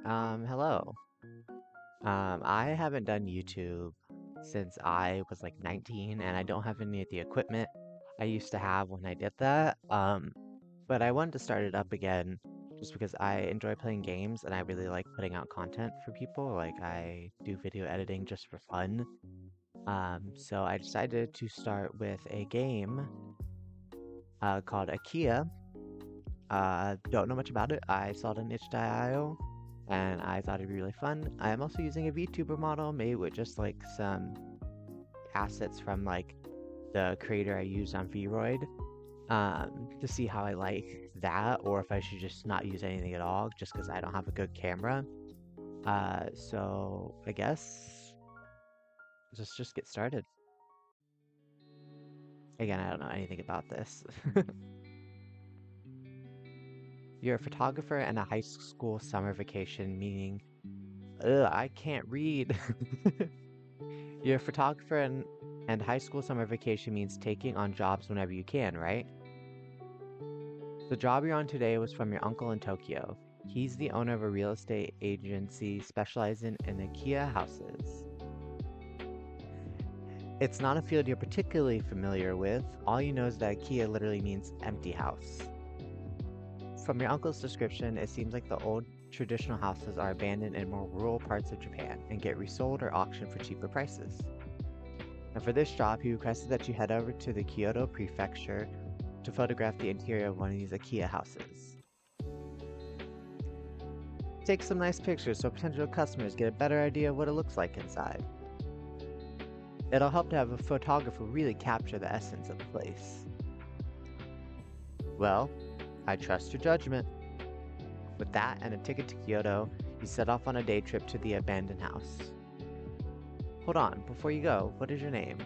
Hello. I haven't done YouTube since I was like 19 and I don't have any of the equipment I used to have when I did that. But I wanted to start it up again just because I enjoy playing games and I really like putting out content for people. Like I do video editing just for fun. So I decided to start with a game called Akiya. Don't know much about it. I saw it on itch.io and I thought it'd be really fun. I'm also using a VTuber model made with just like some assets from like the creator I used on Vroid to see how I like that or if I should just not use anything at all just because I don't have a good camera. So I guess just get started. Again, I don't know anything about this. You're a photographer and a high school summer vacation, meaning, ugh, I can't read. You're a photographer and high school summer vacation means taking on jobs whenever you can, right? The job you're on today was from your uncle in Tokyo. He's the owner of a real estate agency specializing in IKEA houses. It's not a field you're particularly familiar with. All you know is that IKEA literally means empty house. From your uncle's description, it seems like the old traditional houses are abandoned in more rural parts of Japan and get resold or auctioned for cheaper prices. And for this job, he requested that you head over to the Kyoto prefecture to photograph the interior of one of these IKEA houses. Take some nice pictures so potential customers get a better idea of what it looks like inside. It'll help to have a photographer really capture the essence of the place. Well, I trust your judgment. With that and a ticket to Kyoto, you set off on a day trip to the abandoned house. Hold on, before you go, what is your name?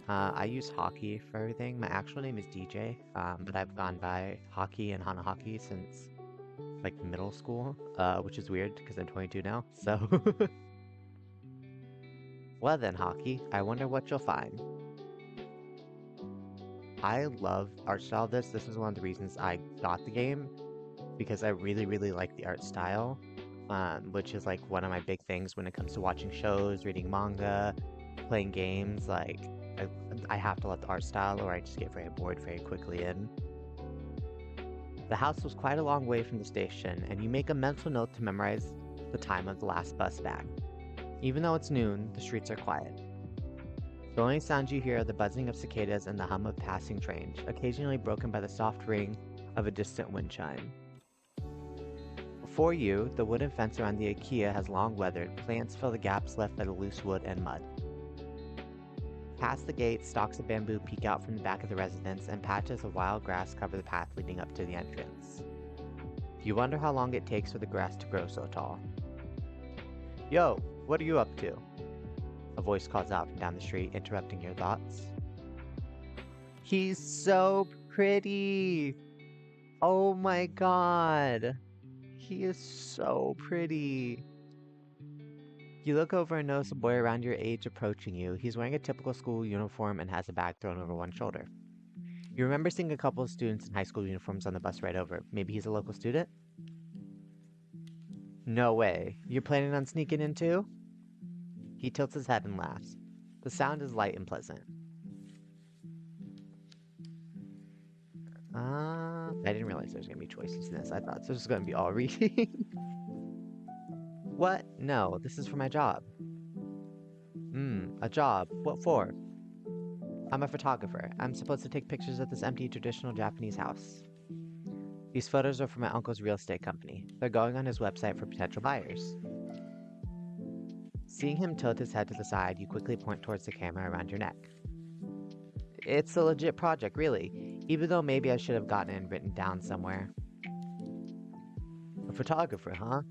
I use Hockey for everything. My actual name is DJ, but I've gone by Hockey and Hana Hockey since like middle school, which is weird because I'm 22 now. So, well then, Hockey, I wonder what you'll find. I love art style of this. This is one of the reasons I got the game because I really, really like the art style, which is like one of my big things when it comes to watching shows, reading manga, playing games. Like, I have to love the art style or I just get very bored very quickly in. The house was quite a long way from the station, and you make a mental note to memorize the time of the last bus back. Even though it's noon, the streets are quiet. The only sounds you hear are the buzzing of cicadas and the hum of passing trains, occasionally broken by the soft ring of a distant wind chime. Before you, the wooden fence around the IKEA has long weathered, plants fill the gaps left by the loose wood and mud. Past the gate, stalks of bamboo peek out from the back of the residence, and patches of wild grass cover the path leading up to the entrance. You wonder how long it takes for the grass to grow so tall. Yo, what are you up to? A voice calls out from down the street, interrupting your thoughts. He's so pretty! Oh my god! He is so pretty! You look over and notice a boy around your age approaching you. He's wearing a typical school uniform and has a bag thrown over one shoulder. You remember seeing a couple of students in high school uniforms on the bus ride over. Maybe he's a local student? No way. You're planning on sneaking in too? He tilts his head and laughs. The sound is light and pleasant. I didn't realize there was gonna be choices in this. I thought this was gonna be all reading. What? No, this is for my job. A job. What for? I'm a photographer. I'm supposed to take pictures of this empty traditional Japanese house. These photos are from my uncle's real estate company. They're going on his website for potential buyers. Seeing him tilt his head to the side, you quickly point towards the camera around your neck. It's a legit project, really, even though maybe I should have gotten it written down somewhere. A photographer, huh?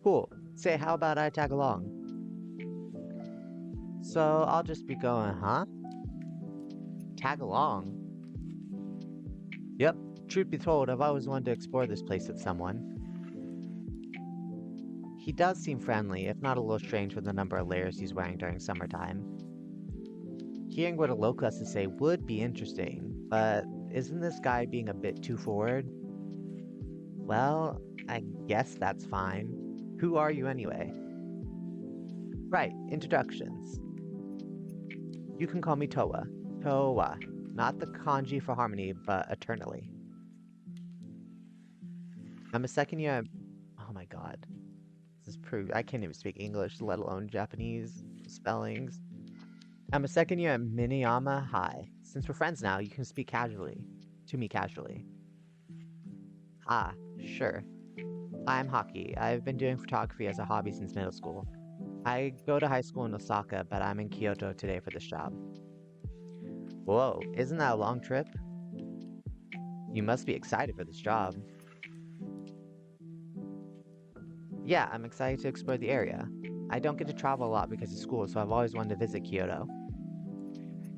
Cool. Say, how about I tag along? So I'll just be going, huh? Tag along? Yep, truth be told, I've always wanted to explore this place with someone. He does seem friendly, if not a little strange with the number of layers he's wearing during summertime. Hearing what a local has to say would be interesting, but isn't this guy being a bit too forward? Well, I guess that's fine. Who are you anyway? Right, introductions. You can call me Toa. Toa. Not the kanji for harmony, but eternally. I'm a second year. Oh my god. This is proof. I can't even speak English, let alone Japanese spellings. I'm a second year at Minayama High. Since we're friends now, you can speak casually. To me casually. Ah, sure. I'm Hockey. I've been doing photography as a hobby since middle school. I go to high school in Osaka, but I'm in Kyoto today for this job. Whoa, isn't that a long trip? You must be excited for this job. Yeah, I'm excited to explore the area. I don't get to travel a lot because of school, so I've always wanted to visit Kyoto.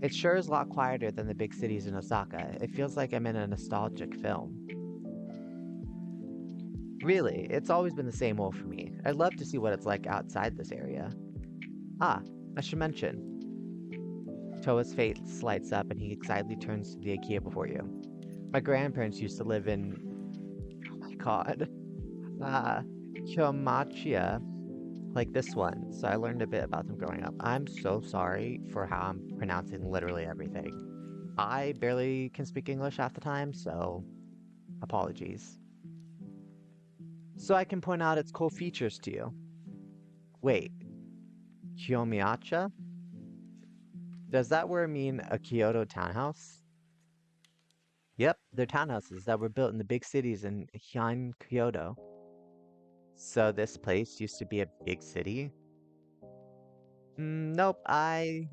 It sure is a lot quieter than the big cities in Osaka. It feels like I'm in a nostalgic film. Really, it's always been the same old for me. I'd love to see what it's like outside this area. Ah, I should mention. Toa's face lights up and he excitedly turns to the Akiya before you. My grandparents used to live in, oh my god, uh, Kyomachiya, like this one, so I learned a bit about them growing up. I'm so sorry for how I'm pronouncing literally everything. I barely can speak English half the time, so apologies. So I can point out its cool features to you. Wait, Kiyomiyacha? Does that word mean a Kyoto townhouse? Yep, they're townhouses that were built in the big cities in Heian, Kyoto. So this place used to be a big city? Nope, I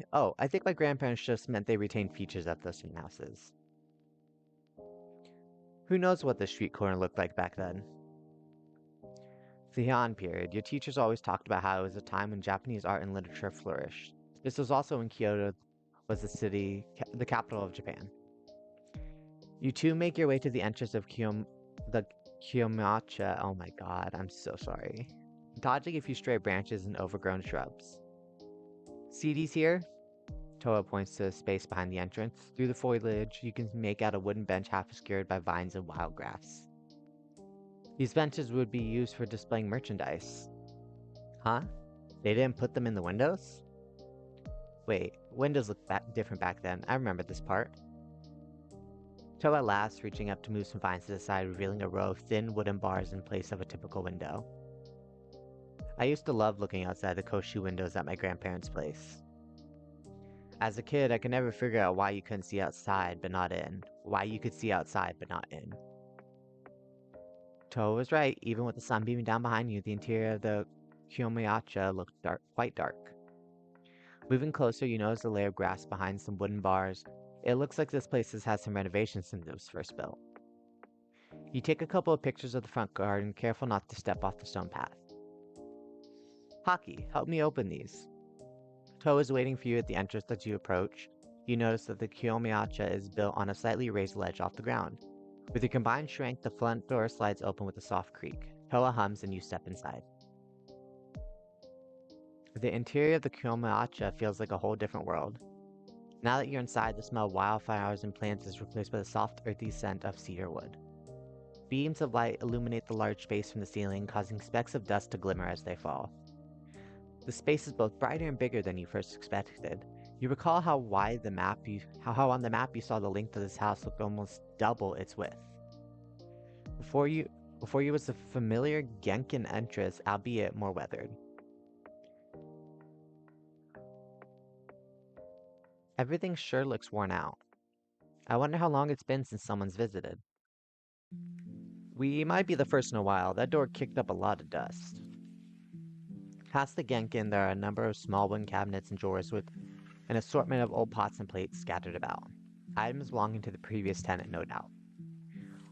think my grandparents just meant they retained features of those townhouses. Who knows what the street corner looked like back then? The Heian period. Your teachers always talked about how it was a time when Japanese art and literature flourished. This was also when Kyoto was the capital of Japan. You two make your way to the entrance of the Kiyomiyacha. Oh my god, I'm so sorry. Dodging a few stray branches and overgrown shrubs. See these here? Toa points to a space behind the entrance. Through the foliage, you can make out a wooden bench half obscured by vines and wild grass. These benches would be used for displaying merchandise. Huh? They didn't put them in the windows? Wait, windows looked different back then. I remember this part. Toa laughs, reaching up to move some vines to the side, revealing a row of thin wooden bars in place of a typical window. I used to love looking outside the Koshu windows at my grandparents' place. As a kid, I could never figure out why you couldn't see outside but not in. Why you could see outside but not in. Toa was right. Even with the sun beaming down behind you, the interior of the Kiyomiyacha looked dark, quite dark. Moving closer, you notice a layer of grass behind some wooden bars. It looks like this place has had some renovations since it was first built. You take a couple of pictures of the front garden, careful not to step off the stone path. Hockey, help me open these. Toa is waiting for you at the entrance as you approach. You notice that the Kiyomiyacha is built on a slightly raised ledge off the ground. With your combined strength, the front door slides open with a soft creak. Toa hums and you step inside. The interior of the Kiyomiyacha feels like a whole different world. Now that you're inside, the smell of wildflowers and plants is replaced by the soft, earthy scent of cedar wood. Beams of light illuminate the large space from the ceiling, causing specks of dust to glimmer as they fall. The space is both brighter and bigger than you first expected. You recall how on the map you saw the length of this house looked almost double its width. Before you was the familiar Genkin entrance, albeit more weathered. Everything sure looks worn out. I wonder how long it's been since someone's visited. We might be the first in a while. That door kicked up a lot of dust. Past the Genkin, there are a number of small wooden cabinets and drawers with an assortment of old pots and plates scattered about. Items belonging to the previous tenant, no doubt.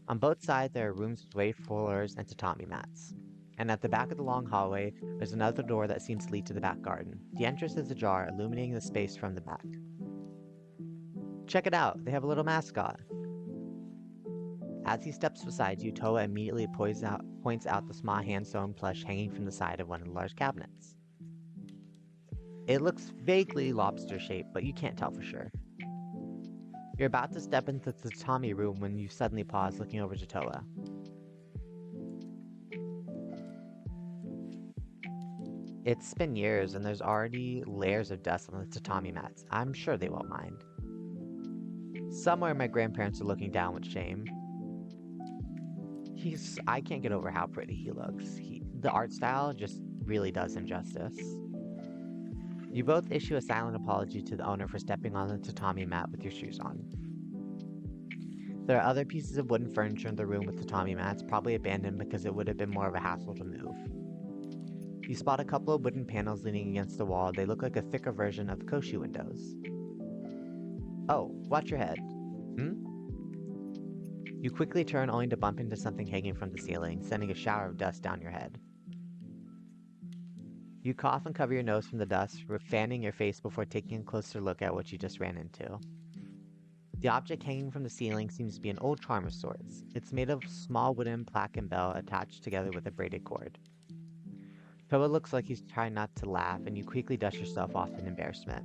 On both sides, there are rooms with wave floors and tatami mats. And at the back of the long hallway, there's another door that seems to lead to the back garden. The entrance is ajar, illuminating the space from the back. Check it out, they have a little mascot. As he steps beside you, Toa immediately points out the small hand-sewn plush hanging from the side of one of the large cabinets. It looks vaguely lobster-shaped, but you can't tell for sure. You're about to step into the tatami room when you suddenly pause, looking over to Toa. It's been years and there's already layers of dust on the tatami mats. I'm sure they won't mind. Somewhere my grandparents are looking down with shame. I can't get over how pretty he looks. The art style just really does him justice. You both issue a silent apology to the owner for stepping on the tatami mat with your shoes on. There are other pieces of wooden furniture in the room with tatami mats, probably abandoned because it would have been more of a hassle to move. You spot a couple of wooden panels leaning against the wall. They look like a thicker version of the koshi windows. Oh, watch your head. Hmm? You quickly turn only to bump into something hanging from the ceiling, sending a shower of dust down your head. You cough and cover your nose from the dust, fanning your face before taking a closer look at what you just ran into. The object hanging from the ceiling seems to be an old charm of sorts. It's made of small wooden plaque and bell attached together with a braided cord. Toa looks like he's trying not to laugh, and you quickly dust yourself off in embarrassment.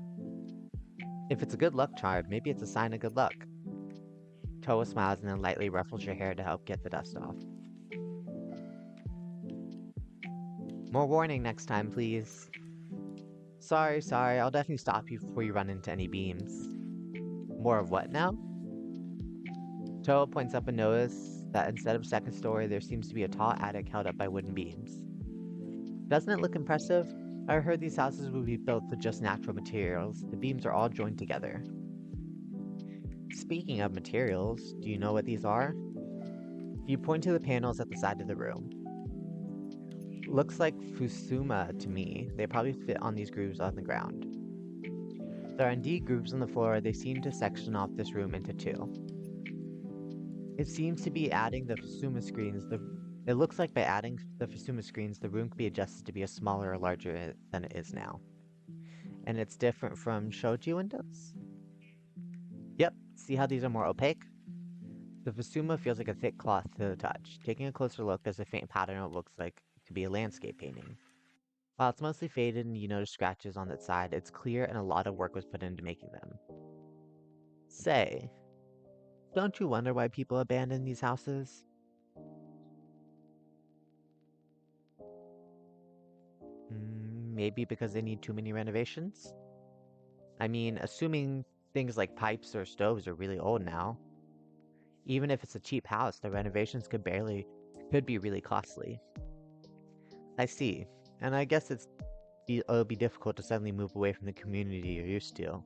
If it's a good luck charm, maybe it's a sign of good luck. Toa smiles and then lightly ruffles your hair to help get the dust off. More warning next time, please. Sorry, I'll definitely stop you before you run into any beams. More of what now? Toa points up and notices that instead of a second story, there seems to be a tall attic held up by wooden beams. Doesn't it look impressive? I heard these houses would be built with just natural materials. The beams are all joined together. Speaking of materials, do you know what these are? You point to the panels at the side of the room. Looks like fusuma to me. They probably fit on these grooves on the ground. There are indeed grooves on the floor. They seem to section off this room into two. It seems to be adding the fusuma screens. It looks like by adding the fusuma screens, the room could be adjusted to be a smaller or larger than it is now. And it's different from shoji windows? Yep, see how these are more opaque? The fusuma feels like a thick cloth to the touch. Taking a closer look, there's a faint pattern that looks like to be a landscape painting. While it's mostly faded and you notice scratches on its side, it's clear and a lot of work was put into making them. Say, don't you wonder why people abandon these houses? Maybe because they need too many renovations? I mean, assuming things like pipes or stoves are really old now. Even if it's a cheap house, the renovations could be really costly. I see. And I guess it'll be difficult to suddenly move away from the community you're used to.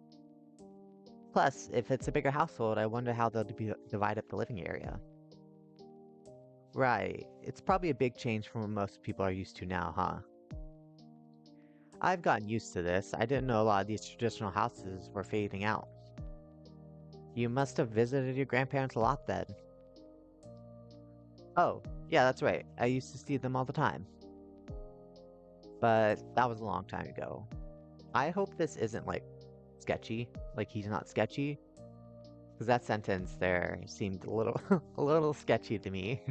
Plus, if it's a bigger household, I wonder how they'll divide up the living area. Right. It's probably a big change from what most people are used to now, huh? I've gotten used to this. I didn't know a lot of these traditional houses were fading out. You must have visited your grandparents a lot then. Oh, yeah, that's right. I used to see them all the time. But that was a long time ago. I hope this isn't, like, sketchy. Like, he's not sketchy. Because that sentence there seemed a little, a little sketchy to me.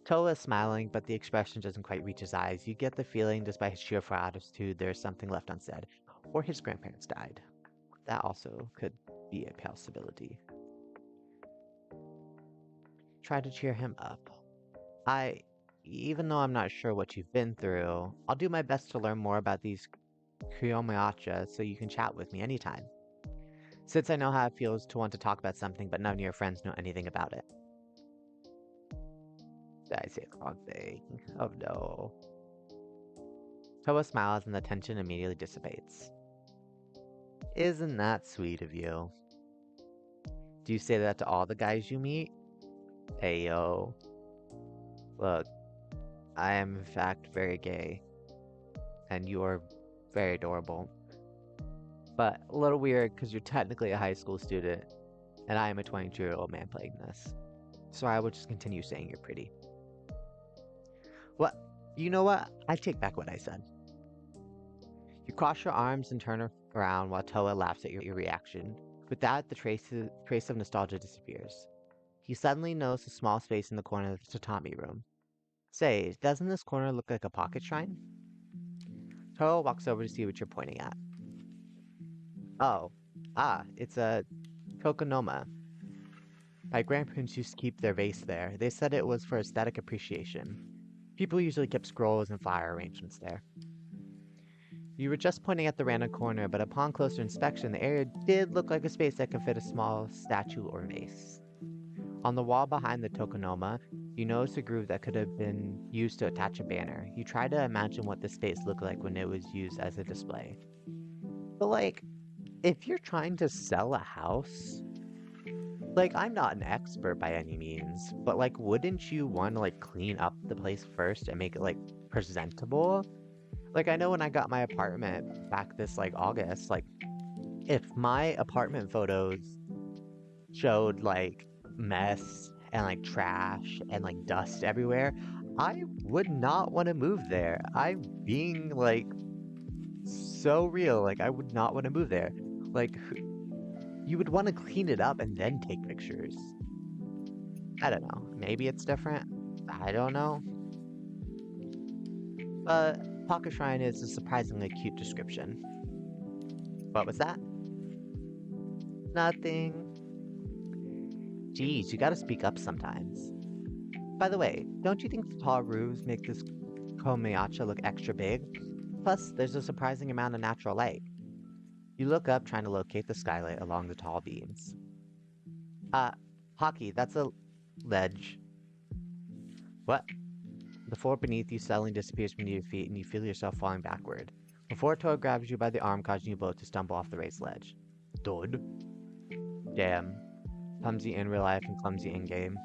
Toa is smiling, but the expression doesn't quite reach his eyes. You get the feeling, despite his cheerful attitude, there's something left unsaid. Or his grandparents died. That also could be a possibility. Try to cheer him up. Even though I'm not sure what you've been through, I'll do my best to learn more about these Kuyomiacha so you can chat with me anytime. Since I know how it feels to want to talk about something but none of your friends know anything about it. Did I say the wrong thing? Oh no. Toa smiles and the tension immediately dissipates. Isn't that sweet of you? Do you say that to all the guys you meet? Hey yo. Look, I am in fact very gay. And you are very adorable. But a little weird because you're technically a high school student, and I am a 22-year-old man playing this. So I will just continue saying you're pretty. What? You know what? I take back what I said. You cross your arms and turn around while Toa laughs at your reaction. With that, the trace of nostalgia disappears. He suddenly notices a small space in the corner of the tatami room. Say, doesn't this corner look like a pocket shrine? Toa walks over to see what you're pointing at. Oh, it's a Tokonoma. My grandparents used to keep their vase there. They said it was for aesthetic appreciation. People usually kept scrolls and flower arrangements there. You were just pointing at the random corner, but upon closer inspection, the area did look like a space that could fit a small statue or vase. On the wall behind the tokonoma, you noticed a groove that could have been used to attach a banner. You tried to imagine what this space looked like when it was used as a display. But like, if you're trying to sell a house, like I'm not an expert by any means, but like wouldn't you want to like clean up the place first and make it like presentable? Like I know when I got my apartment back this like August, like if my apartment photos showed like mess and like trash and like dust everywhere, I would not want to move there. I'm being like so real. Like I would not want to move there. Like you would want to clean it up and then take pictures. I don't know. Maybe it's different. I don't know. But Pocket Shrine is a surprisingly cute description. What was that? Nothing. Geez, you gotta speak up sometimes. By the way, don't you think the tall roofs make this Komeacha look extra big? Plus, there's a surprising amount of natural light. You look up trying to locate the skylight along the tall beams. Uh, Hockey, that's a ledge. What? The floor beneath you suddenly disappears beneath your feet and you feel yourself falling backward. Before Toa grabs you by the arm, causing you both to stumble off the raised ledge. Dud. Damn. Clumsy in real life and clumsy in game.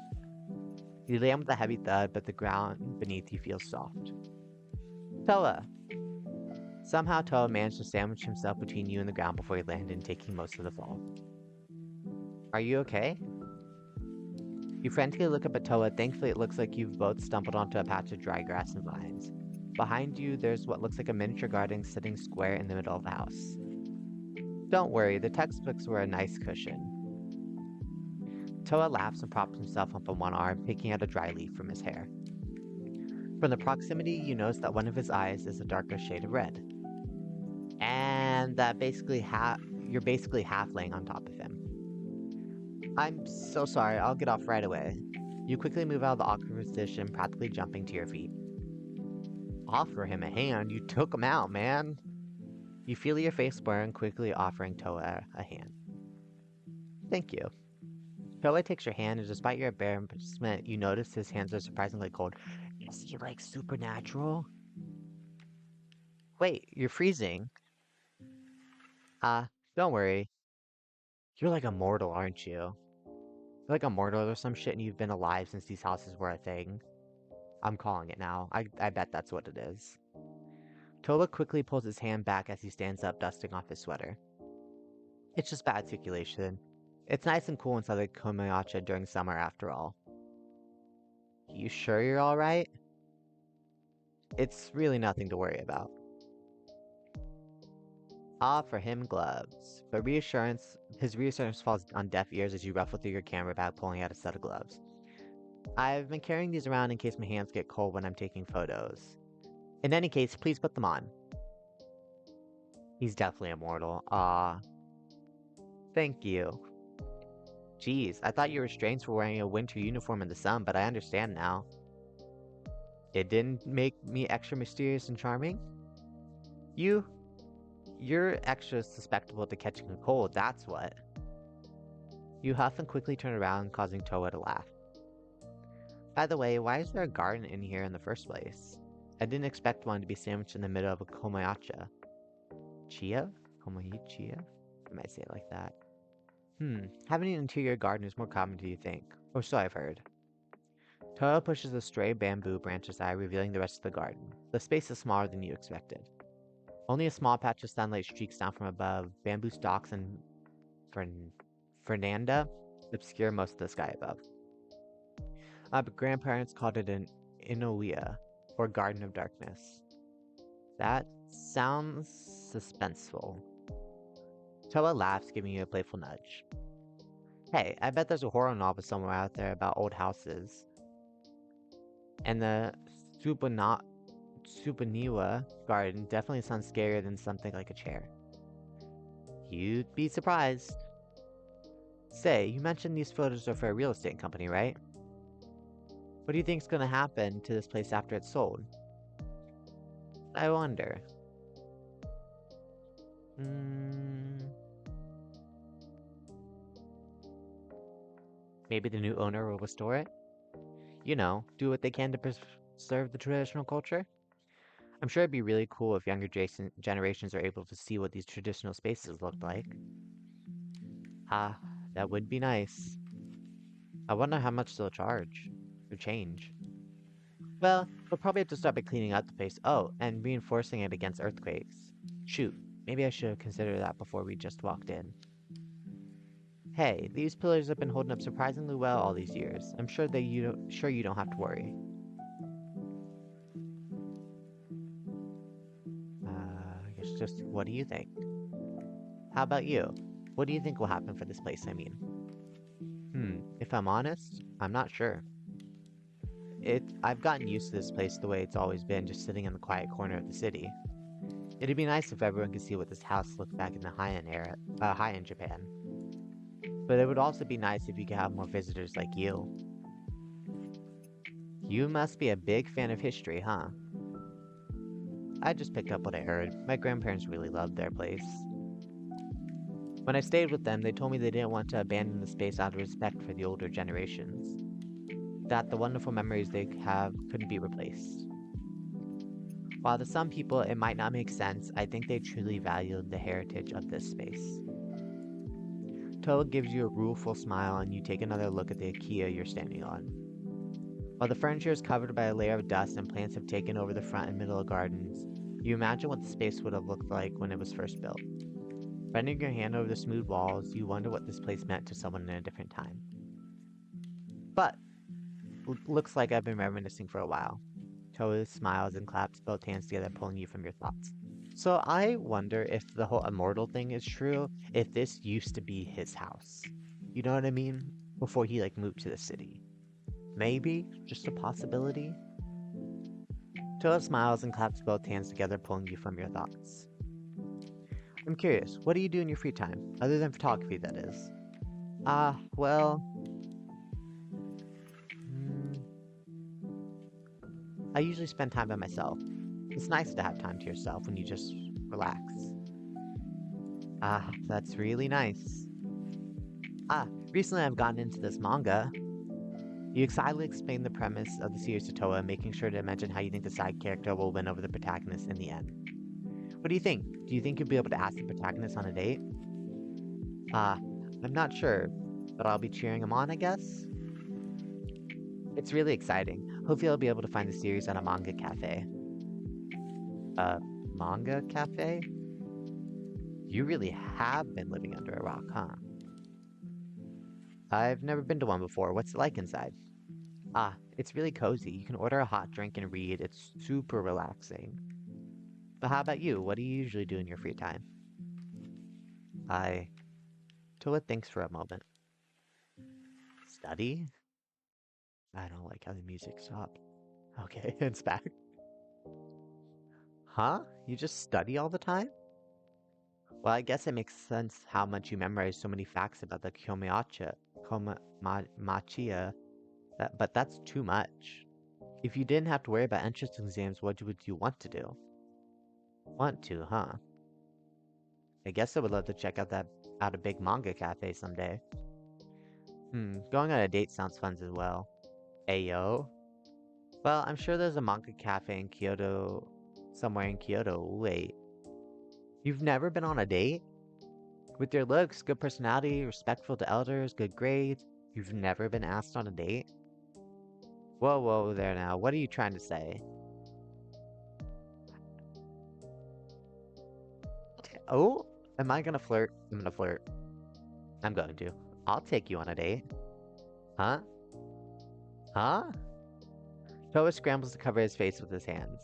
You land with a heavy thud, but the ground beneath you feels soft. Toa! Somehow Toa managed to sandwich himself between you and the ground before he landed, taking most of the fall. Are you okay? You frantically look up at Toa. Thankfully, it looks like you've both stumbled onto a patch of dry grass and vines. Behind you, there's what looks like a miniature garden sitting square in the middle of the house. Don't worry, the textbooks were a nice cushion. Toa laughs and props himself up on one arm, picking out a dry leaf from his hair. From the proximity, you notice that one of his eyes is a darker shade of red. And that you're basically half laying on top of him. I'm so sorry, I'll get off right away. You quickly move out of the awkward position, practically jumping to your feet. Offer him a hand? You took him out, man! You feel your face burn, quickly offering Toa a hand. Thank you. Toa takes your hand, and despite your embarrassment, you notice his hands are surprisingly cold. Is he like supernatural? Wait, you're freezing. Don't worry. You're like immortal, aren't you? You're like immortal or some shit and you've been alive since these houses were a thing. I'm calling it now. I bet that's what it is. Toa quickly pulls his hand back as he stands up, dusting off his sweater. It's just bad circulation. It's nice and cool inside the Komayacha during summer after all. You sure you're alright? It's really nothing to worry about. For him gloves. But his reassurance falls on deaf ears as you ruffle through your camera bag, pulling out a set of gloves. I've been carrying these around in case my hands get cold when I'm taking photos. In any case, please put them on. He's definitely immortal. Thank you. Geez, I thought you were strange for wearing a winter uniform in the sun, but I understand now. It didn't make me extra mysterious and charming? You're extra susceptible to catching a cold, that's what. You huff and quickly turn around, causing Toa to laugh. By the way, why is there a garden in here in the first place? I didn't expect one to be sandwiched in the middle of a komayacha. Chia? Komayichia? I might say it like that. Having an interior garden is more common than you think. Or so I've heard. Toa pushes a stray bamboo branch aside, revealing the rest of the garden. The space is smaller than you expected. Only a small patch of sunlight streaks down from above. Bamboo stalks and Fernanda obscure most of the sky above. But grandparents called it an Inoue, or Garden of Darkness. That sounds suspenseful. Toa laughs, giving you a playful nudge. Hey, I bet there's a horror novel somewhere out there about old houses. And the Supaniwa garden definitely sounds scarier than something like a chair. You'd be surprised. Say, you mentioned these photos are for a real estate company, right? What do you think's gonna happen to this place after it's sold? I wonder. Hmm, maybe the new owner will restore it? Do what they can to preserve the traditional culture? I'm sure it'd be really cool if younger generations are able to see what these traditional spaces looked like. Ah, that would be nice. I wonder how much they'll charge. Or change. Well, they'll probably have to start by cleaning out the place. Oh, and reinforcing it against earthquakes. Shoot, maybe I should have considered that before we just walked in. Hey, these pillars have been holding up surprisingly well all these years. I'm sure you don't have to worry. I guess just what do you think? How about you? What do you think will happen for this place, I mean? If I'm honest, I'm not sure. I've gotten used to this place the way it's always been, just sitting in the quiet corner of the city. It'd be nice if everyone could see what this house looked back in the high-end Japan. But it would also be nice if you could have more visitors like you. You must be a big fan of history, huh? I just picked up what I heard. My grandparents really loved their place. When I stayed with them, they told me they didn't want to abandon the space out of respect for the older generations. That the wonderful memories they have couldn't be replaced. While to some people it might not make sense, I think they truly valued the heritage of this space. Toa gives you a rueful smile and you take another look at the Akiya you're standing on. While the furniture is covered by a layer of dust and plants have taken over the front and middle of gardens, you imagine what the space would have looked like when it was first built. Running your hand over the smooth walls, you wonder what this place meant to someone in a different time. But, looks like I've been reminiscing for a while. Toa smiles and claps both hands together, pulling you from your thoughts. So I wonder if the whole immortal thing is true, if this used to be his house. You know what I mean? Before he moved to the city. Maybe, just a possibility. Toa smiles and claps both hands together, pulling you from your thoughts. I'm curious, what do you do in your free time? Other than photography, that is. Well... mm, I usually spend time by myself. It's nice to have time to yourself when you just relax. That's really nice. Recently I've gotten into this manga. You excitedly explain the premise of the series to Toa, making sure to mention how you think the side character will win over the protagonist in the end. What do you think? Do you think you'll be able to ask the protagonist on a date? I'm not sure, but I'll be cheering him on, I guess? It's really exciting. Hopefully I'll be able to find the series at a manga cafe. A manga cafe? You really have been living under a rock, huh? I've never been to one before. What's it like inside? It's really cozy. You can order a hot drink and read. It's super relaxing. But how about you? What do you usually do in your free time? I... Toa thinks for a moment. Study? I don't like how the music stopped. Okay, it's back. Huh? You just study all the time? Well, I guess it makes sense how much you memorize so many facts about the Machia. But that's too much. If you didn't have to worry about entrance exams, what would you want to do? Want to, huh? I guess I would love to check out a big manga cafe someday. Going on a date sounds fun as well. Ayo? Well, I'm sure there's a manga cafe in Kyoto, somewhere in Kyoto. Wait, you've never been on a date? With your looks, good personality, respectful to elders, good grades, you've never been asked on a date? Whoa, whoa there now, what are you trying to say? Oh, am I gonna flirt? I'm gonna flirt. I'm going to. I'll take you on a date. Huh? Huh? Toa scrambles to cover his face with his hands.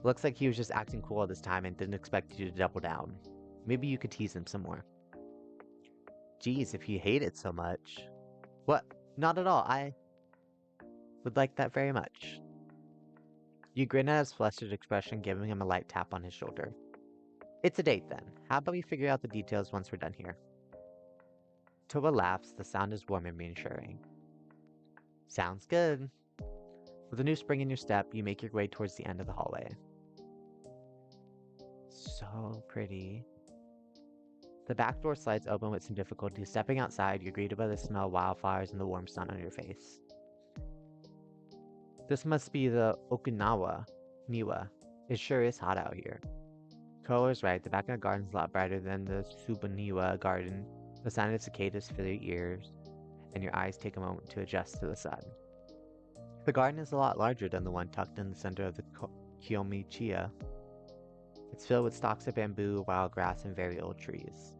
Looks like he was just acting cool this time and didn't expect you to double down. Maybe you could tease him some more. Geez, if you hate it so much. What? Not at all. I would like that very much. You grin at his flustered expression, giving him a light tap on his shoulder. It's a date then. How about we figure out the details once we're done here? Toa laughs. The sound is warm and reassuring. Sounds good. With a new spring in your step, you make your way towards the end of the hallway. So pretty. The back door slides open with some difficulty. Stepping outside, you're greeted by the smell of wildflowers and the warm sun on your face. This must be the Okinawa Niwa. It sure is hot out here. Ko is right, the back of the garden's a lot brighter than the Subaniwa garden. The sound of cicadas fill your ears, and your eyes take a moment to adjust to the sun. The garden is a lot larger than the one tucked in the center of the Kiyomichiya. It's filled with stalks of bamboo, wild grass, and very old trees.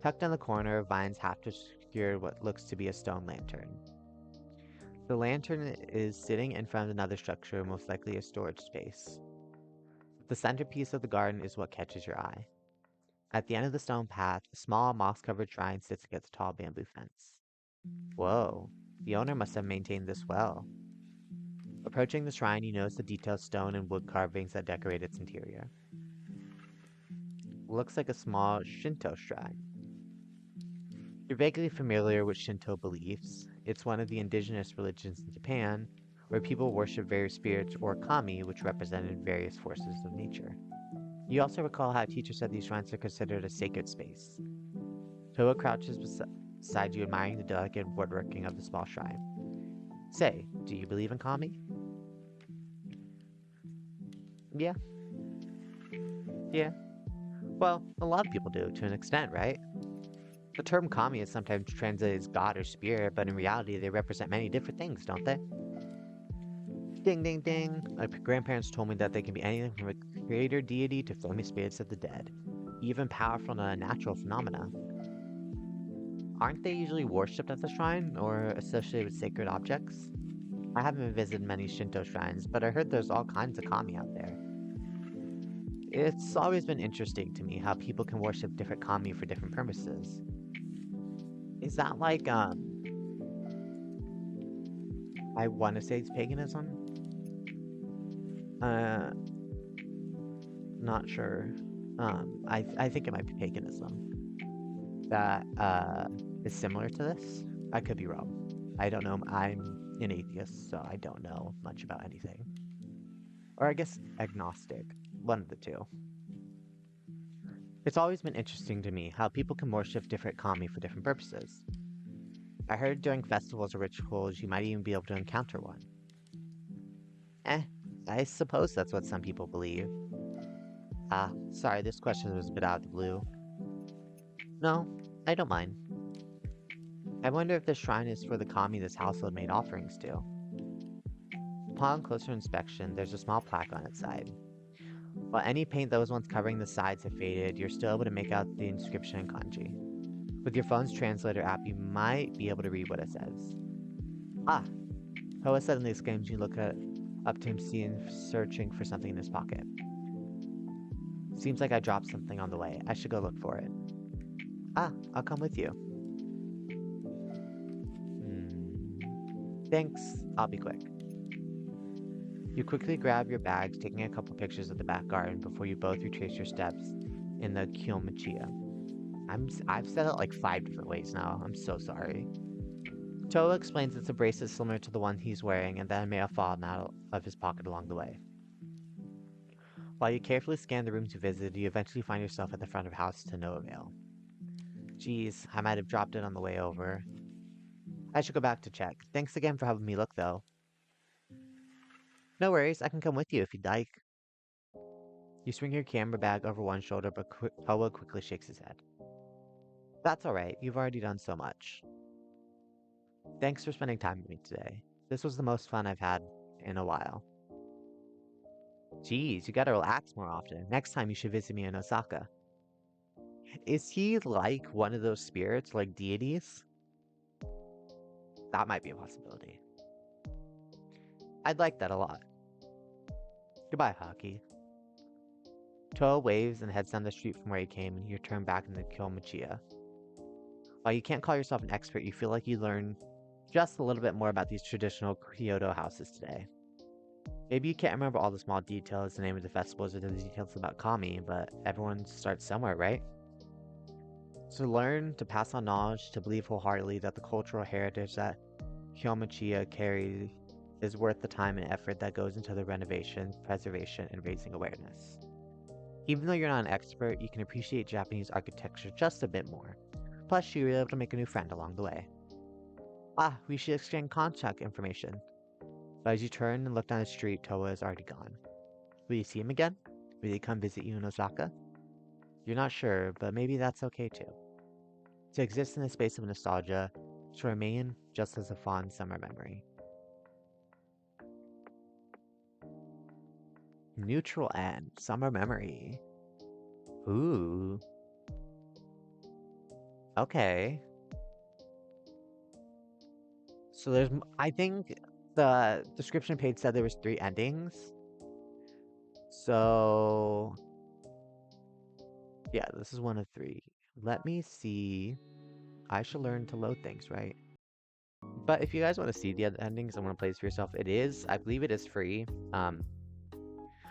Tucked in the corner, vines half obscure what looks to be a stone lantern. The lantern is sitting in front of another structure, most likely a storage space. The centerpiece of the garden is what catches your eye. At the end of the stone path, a small moss-covered shrine sits against a tall bamboo fence. Whoa, the owner must have maintained this well. Approaching the shrine, you notice the detailed stone and wood carvings that decorate its interior. Looks like a small Shinto shrine. You're vaguely familiar with Shinto beliefs. It's one of the indigenous religions in Japan, where people worship various spirits or kami, which represented various forces of nature. You also recall how a teacher said these shrines are considered a sacred space. Toa crouches beside you, admiring the delicate woodworking of the small shrine. Say, do you believe in kami? Yeah. Yeah. Well, a lot of people do, to an extent, right? The term kami is sometimes translated as god or spirit, but in reality they represent many different things, don't they? Ding ding ding! My grandparents told me that they can be anything from a creator deity to famous spirits of the dead, even powerful natural phenomena. Aren't they usually worshipped at the shrine, or associated with sacred objects? I haven't visited many Shinto shrines, but I heard there's all kinds of kami out there. It's always been interesting to me how people can worship different kami for different purposes. Is that like, I want to say it's paganism? Uh, not sure. I think it might be paganism. That, is similar to this? I could be wrong. I don't know. I'm an atheist, so I don't know much about anything. Or I guess agnostic. One of the two. It's always been interesting to me how people can worship different kami for different purposes. I heard during festivals or rituals you might even be able to encounter one. Eh, I suppose that's what some people believe. Ah, sorry, this question was a bit out of the blue. No, I don't mind. I wonder if this shrine is for the kami this household made offerings to. Upon closer inspection, there's a small plaque on its side. While any paint that was once covering the sides have faded, you're still able to make out the inscription in kanji. With your phone's translator app, you might be able to read what it says. Ah! Hoa suddenly exclaims. You look up to him, searching for something in his pocket. Seems like I dropped something on the way. I should go look for it. Ah, I'll come with you. Thanks, I'll be quick. You quickly grab your bags, taking a couple pictures of the back garden before you both retrace your steps in the Kiyomichiya. I've said it like 5 different ways now. I'm so sorry. Toa explains it's a bracelet similar to the one he's wearing and that it may have fallen out of his pocket along the way. While you carefully scan the rooms you visited, you eventually find yourself at the front of house to no avail. Geez, I might have dropped it on the way over. I should go back to check. Thanks again for helping me look, though. No worries, I can come with you if you'd like. You swing your camera bag over one shoulder, but Toa quickly shakes his head. That's alright, you've already done so much. Thanks for spending time with me today. This was the most fun I've had in a while. Geez, you gotta relax more often. Next time you should visit me in Osaka. Is he like one of those spirits, like deities? That might be a possibility. I'd like that a lot. Goodbye, Haki. Toa waves and heads down the street from where he came, and you turn back into Kiyomichiya. While you can't call yourself an expert, you feel like you learned just a little bit more about these traditional Kyoto houses today. Maybe you can't remember all the small details, the name of the festivals, or the details about Kami, but everyone starts somewhere, right? To learn, to pass on knowledge, to believe wholeheartedly that the cultural heritage that Kyomachiya carry is worth the time and effort that goes into the renovation, preservation, and raising awareness. Even though you're not an expert, you can appreciate Japanese architecture just a bit more. Plus, you were able to make a new friend along the way. Ah, we should exchange contact information. But as you turn and look down the street, Towa is already gone. Will you see him again? Will he come visit you in Osaka? You're not sure, but maybe that's okay too. To exist in the space of nostalgia, to remain just as a fond summer memory. Neutral end, summer memory. Ooh, okay. So I think the description page said there was 3 endings. So, yeah, this is one of 3. Let me see. I should learn to load things, right? But if you guys want to see the other endings and want to play this for yourself, I believe it is free. Um,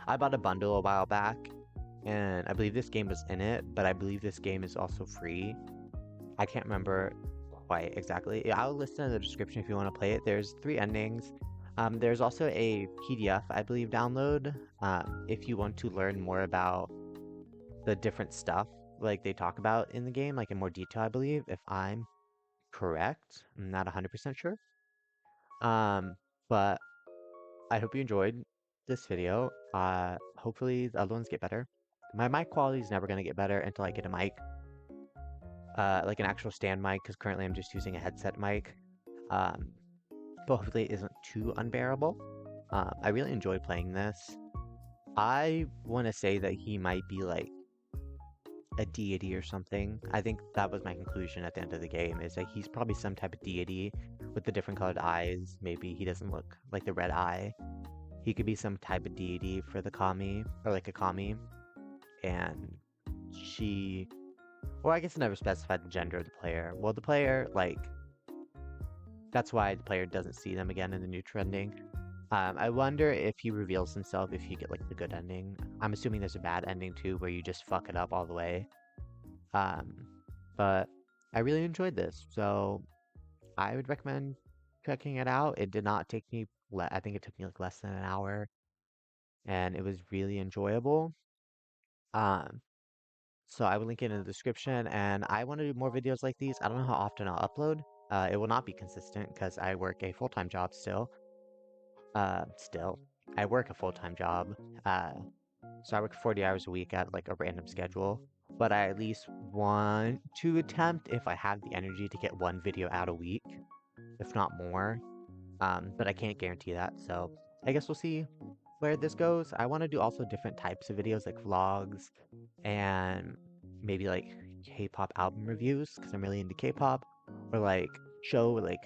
I bought a bundle a while back, and I believe this game was in it, but I believe this game is also free. I can't remember quite exactly. Yeah, I'll list it in the description if you want to play it. There's 3 endings. There's also a PDF, I believe, download if you want to learn more about the different stuff like they talk about in the game, like in more detail, I believe, if I'm correct. I'm not 100% sure. But I hope you enjoyed this video. Hopefully the other ones get better. My mic quality is never going to get better until I get a mic, like an actual stand mic, because currently I'm just using a headset mic. Um, but hopefully it isn't too unbearable. I really enjoyed playing this. I want to say that he might be like a deity or something. I think that was my conclusion at the end of the game, is that he's probably some type of deity with the different colored eyes. Maybe he doesn't look like the red eye. He could be some type of deity for the kami, or like a kami. And she, or I guess it never specified the gender of the player. Well, the player, like, that's why the player doesn't see them again in the neutral ending. I wonder if he reveals himself if you get like the good ending. I'm assuming there's a bad ending too, where you just fuck it up all the way. Um, but I really enjoyed this, so I would recommend checking it out. It did not take me, I think it took me like less than an hour, and it was really enjoyable. Um, so I will link it in the description, and I want to do more videos like these. I don't know how often I'll upload. It will not be consistent because I work a full-time job still. Still, I work a full-time job. Uh, so I work 40 hours a week at like a random schedule. But I at least want to attempt, if I have the energy, to get 1 video out a week, if not more. But I can't guarantee that. So I guess we'll see where this goes. I want to do also different types of videos like vlogs and maybe like K-pop album reviews because I'm really into K-pop, or like show like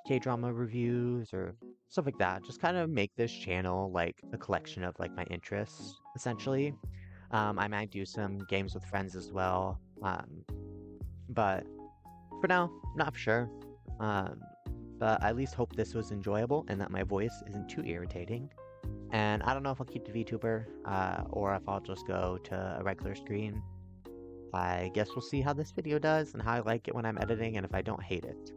K-drama reviews or stuff like that. Just kind of make this channel like a collection of like my interests essentially. I might do some games with friends as well, but for now, not for sure. Um, but I at least hope this was enjoyable and that my voice isn't too irritating. And I don't know if I'll keep the VTuber, or if I'll just go to a regular screen. I guess we'll see how this video does and how I like it when I'm editing and if I don't hate it.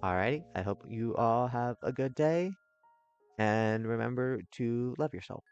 Alrighty, I hope you all have a good day, and remember to love yourself.